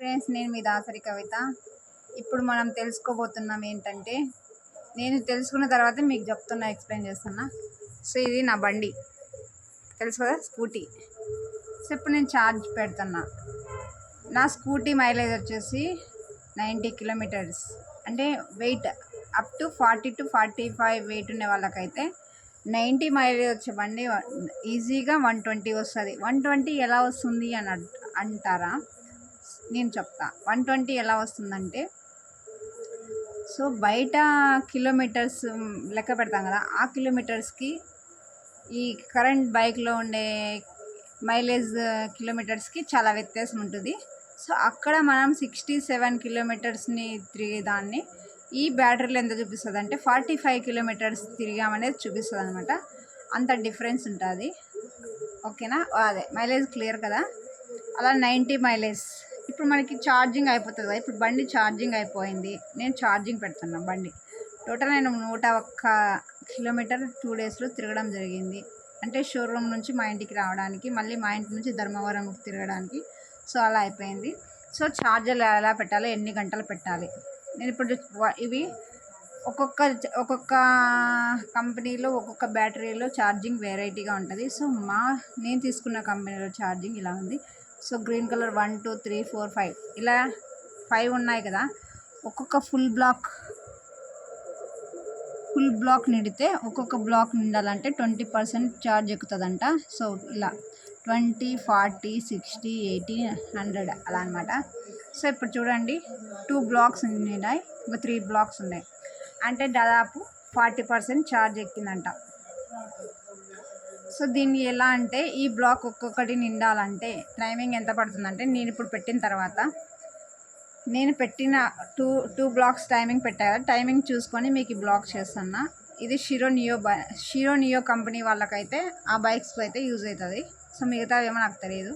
Friends, నేను మీ దాసరి కవిత. ఇప్పుడు మనం తెలుసుకోబోతున్నాం ఏంటంటే, నేను తెలుసుకున్న తర్వాత మీకు చెప్తున్నా, ఎక్స్ప్లెయిన్ చేస్తున్నా. సో ఇది నా బండి, తెలుసు కదా, స్కూటీ. సో ఇప్పుడు నేను ఛార్జ్ పెడుతున్నా. నా స్కూటీ మైలేజ్ వచ్చేసి 90 కిలోమీటర్స్. అంటే weight up to 40 to 45 weight ఉండే వాళ్ళకైతే 90 మైలేజ్ వచ్చే బండి ఈజీగా 120 వస్తుంది. 120 ఎలా వస్తుంది అని అంటారా? నేను చెప్తా. 120 ఎలా వస్తుందంటే, సో బయట కిలోమీటర్స్ లెక్క పెడతాం కదా, ఆ కిలోమీటర్స్కి ఈ కరెంట్ బైక్లో ఉండే మైలేజ్ కిలోమీటర్స్కి చాలా వ్యత్యాసం ఉంటుంది. సో అక్కడ మనం 67 కిలోమీటర్స్ని తిరిగేదాన్ని ఈ బ్యాటరీలో ఎంత చూపిస్తుంది అంటే 45 కిలోమీటర్స్ తిరిగామనేది చూపిస్తుంది అనమాట. అంత డిఫరెన్స్ ఉంటుంది. ఓకేనా? అదే మైలేజ్ క్లియర్ కదా. అలా 90 మైలేజ్. ఇప్పుడు మనకి ఛార్జింగ్ అయిపోతుంది కదా. ఇప్పుడు బండి ఛార్జింగ్ అయిపోయింది, నేను ఛార్జింగ్ పెడుతున్నా బండి. టోటల్ నేను 101 కిలోమీటర్ 2 డేస్లో తిరగడం జరిగింది. అంటే షోరూమ్ నుంచి మా ఇంటికి రావడానికి, మళ్ళీ మా ఇంటి నుంచి ధర్మవరం తిరగడానికి. సో అలా అయిపోయింది. సో ఛార్జర్లు ఎలా పెట్టాలి, ఎన్ని గంటలు పెట్టాలి, నేను ఇప్పుడు ఇవి ఒక్కొక్క కంపెనీలో ఒక్కొక్క బ్యాటరీలో ఛార్జింగ్ వెరైటీగా ఉంటుంది. సో నేను తీసుకున్న కంపెనీలో ఛార్జింగ్ ఇలా ఉంది. సో గ్రీన్ కలర్ 1 2 3 4 5 ఇలా 5 ఉన్నాయి కదా. ఒక్కొక్క ఫుల్ బ్లాక్ నిండితే ఒక్కొక్క బ్లాక్ నిండాలంటే 20% ఛార్జ్ ఎక్కుతుందంట. సో ఇలా 20 40 60 80 100 అలా అనమాట. సో ఇప్పుడు చూడండి, 2 బ్లాక్స్ నిండాయి, ఇంకా 3 బ్లాక్స్ ఉన్నాయి. అంటే దాదాపు 40% ఛార్జ్ ఎక్కిందంట. సో దీన్ని ఎలా అంటే, ఈ బ్లాక్ ఒక్కొక్కటి నిండాలంటే టైమింగ్ ఎంత పడుతుందంటే, నేను ఇప్పుడు పెట్టిన తర్వాత నేను పెట్టిన టూ బ్లాక్స్ టైమింగ్ పెట్టా కదా, టైమింగ్ చూసుకొని మీకు ఈ బ్లాక్ చేస్తున్నా. ఇది షిరో నియో కంపెనీ వాళ్ళకైతే ఆ బైక్స్కి అయితే యూజ్ అవుతుంది. సో మిగతా ఏమో నాకు తెలియదు.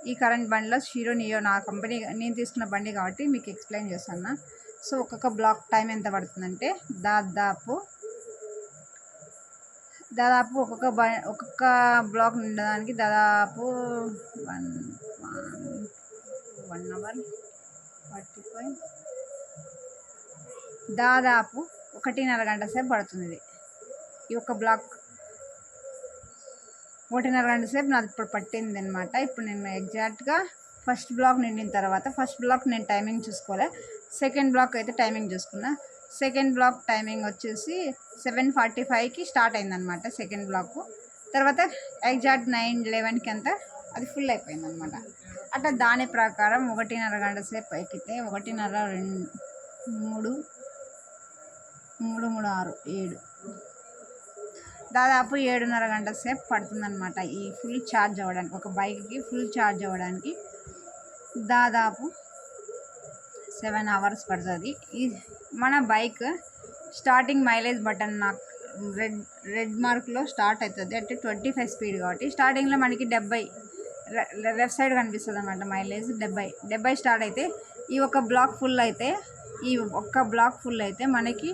ఈ కరెంట్ బండిలో షిరో నియో నా కంపెనీ, నేను తీసుకున్న బండి కాబట్టి మీకు ఎక్స్ప్లెయిన్ చేస్తున్నా. సో ఒక్కొక్క బ్లాక్ టైం ఎంత పడుతుందంటే దాదాపు ఒక్కొక్క బ్లాక్ నిండడానికి దాదాపు 1 అవర్ 45, దాదాపు 1.5 గంట సేపు పడుతుంది. ఇది ఈ ఒక్క బ్లాక్ 1.5 గంట సేపు నాది ఇప్పుడు పట్టింది అనమాట. ఇప్పుడు నేను ఎగ్జాక్ట్గా ఫస్ట్ బ్లాక్ నిండిన తర్వాత, ఫస్ట్ బ్లాక్ నేను టైమింగ్ చూసుకోలే, సెకండ్ బ్లాక్ అయితే టైమింగ్ చూసుకున్నా. సెకండ్ బ్లాక్ టైమింగ్ వచ్చేసి 7:45కి స్టార్ట్ అయిందనమాట సెకండ్ బ్లాక్. తర్వాత ఎగ్జాక్ట్ 9:11కి అంతా అది ఫుల్ అయిపోయింది అనమాట. అట్లా దాని ప్రకారం 1.5 గంట సేపు ఎక్కితే 1.5 2 3 6 7 దాదాపు 7.5 గంట సేపు పడుతుందన్నమాట ఈ ఫుల్ ఛార్జ్ అవ్వడానికి. ఒక బైక్కి ఫుల్ ఛార్జ్ అవ్వడానికి దాదాపు 7 అవర్స్ పడుతుంది. ఈ మన బైక్ స్టార్టింగ్ మైలేజ్ బటన్ నాకు రెడ్ మార్క్లో స్టార్ట్ అవుతుంది. అంటే 25 స్పీడ్ కాబట్టి స్టార్టింగ్లో మనకి 70 లెఫ్ట్ సైడ్ కనిపిస్తుంది అనమాట. మైలేజ్ 70 స్టార్ట్ అయితే ఈ ఒక్క బ్లాక్ ఫుల్ అయితే మనకి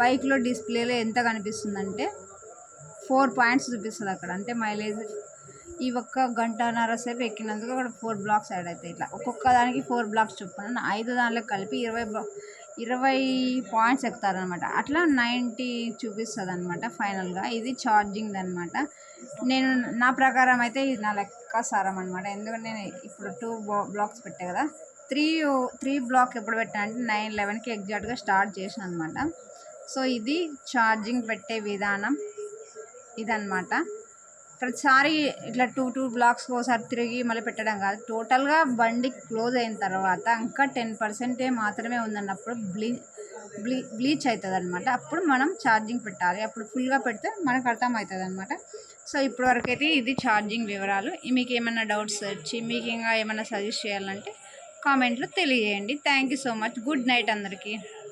బైక్లో డిస్ప్లేలో ఎంత కనిపిస్తుందంటే 4 పాయింట్స్ చూపిస్తుంది అక్కడ. అంటే మైలేజ్ ఈ ఒక్క 1.5 గంట సేపు ఎక్కినందుకు అక్కడ 4 బ్లాక్స్ యాడ్ అవుతాయి. ఇట్లా ఒక్కొక్క దానికి 4 బ్లాక్స్ చొప్పున 5 దానిలో కలిపి 20 పాయింట్స్ ఎక్కుతారనమాట. అట్లా 90 చూపిస్తుంది అనమాట ఫైనల్గా. ఇది ఛార్జింగ్ అనమాట. నేను నా ప్రకారం అయితే ఇది నా లెక్క సారం అనమాట. ఎందుకంటే నేను ఇప్పుడు 2 బ్లాక్స్ పెట్టా కదా, 3 బ్లాక్ ఎప్పుడు పెట్టా అంటే 9:11కి ఎగ్జాక్ట్గా స్టార్ట్ చేసాను అనమాట. సో ఇది ఛార్జింగ్ పెట్టే విధానం ఇదన్నమాట. ప్రతిసారి ఇట్లా 2 బ్లాక్స్ ఒకసారి తిరిగి మళ్ళీ పెట్టడం కాదు. టోటల్గా బండి క్లోజ్ అయిన తర్వాత ఇంకా 10% మాత్రమే ఉందన్నప్పుడు బ్లీచ్ అవుతుంది అనమాట. అప్పుడు మనం ఛార్జింగ్ పెట్టాలి. అప్పుడు ఫుల్గా పెడితే మనకు అర్థమవుతుంది అనమాట. సో ఇప్పటివరకు అయితే ఇది ఛార్జింగ్ వివరాలు. మీకు ఏమైనా డౌట్స్ వచ్చి మీకు ఇంకా ఏమైనా సజెస్ట్ చేయాలంటే కామెంట్లో తెలియజేయండి. Thank you so much. Good night అందరికీ.